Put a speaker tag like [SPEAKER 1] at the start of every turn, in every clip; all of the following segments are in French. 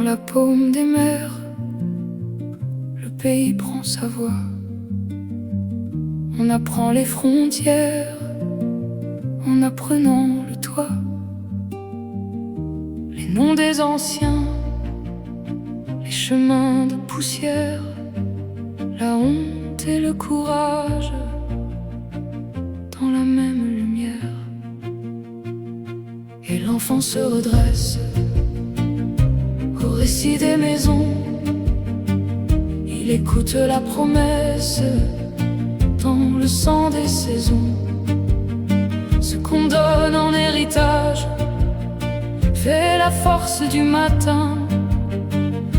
[SPEAKER 1] la paume des mers, le pays prend sa voix. On apprend les frontières en apprenant le toit. Les noms des anciens, les chemins de poussière, la honte et le courage dans la même lumière. Et l'enfant se redresse au récit des maisons. Il écoute la promesse dans le sang des saisons. Ce qu'on donne en héritage fait la force du matin,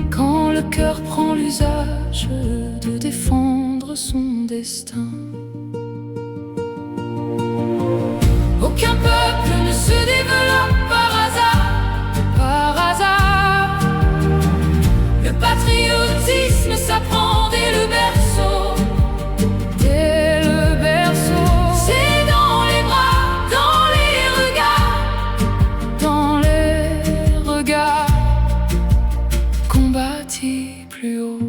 [SPEAKER 1] quand le cœur prend l'usage de défendre son destin. Aucun peuple ne se développe par hasard, par hasard. Le patriotisme s'apprend dès le berceau, dès le berceau. C'est dans les bras, dans les regards qu'on bâtit plus haut.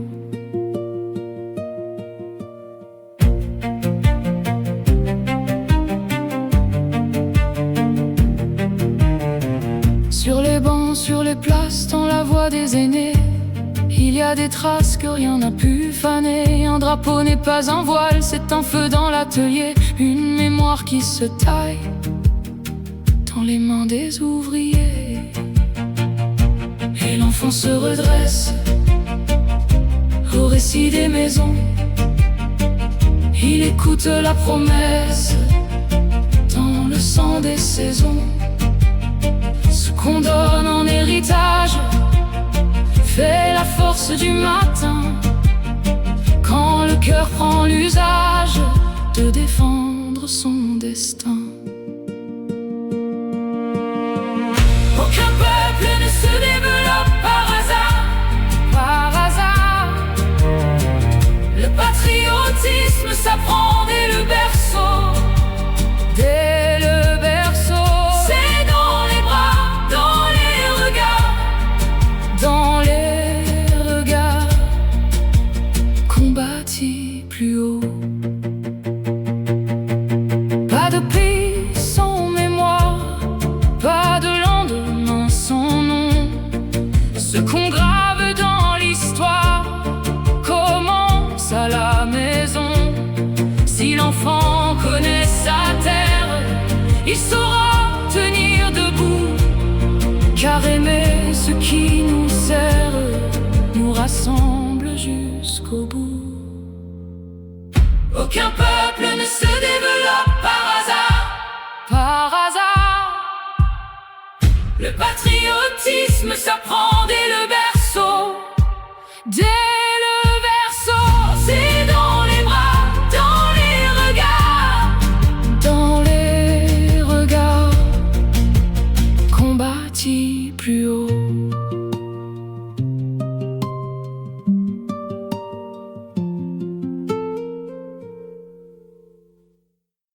[SPEAKER 1] Sur les bancs, sur les places, dans la voix des aînés, il y a des traces que rien n'a pu faner. Un drapeau n'est pas un voile, c'est un feu dans l'atelier, une mémoire qui se taille dans les mains des ouvriers. Et l'enfant se redresse au récit des maisons. Il écoute la promesse dans le sang des saisons. Ce qu'on donne en héritage fait la force du matin, quand le cœur prend l'usage de défendre son destin. Aucun peuple ne se développe par hasard, par hasard. Le patriotisme s'apprend dès le berceau, dès le berceau. C'est dans les bras, dans les regards qu'on bâtit plus haut. Pas de pays sans mémoire, pas de lendemain sans nom. Ce qu'on grave dans l'histoire commence à la maison. Si l'enfant connaît sa terre, il saura tenir debout, car aimer ce qui nous sert nous rassemble jusqu'au bout. Aucun peuple ne se développe par hasard, par hasard. Le patriotisme s'apprend dès le berceau, dès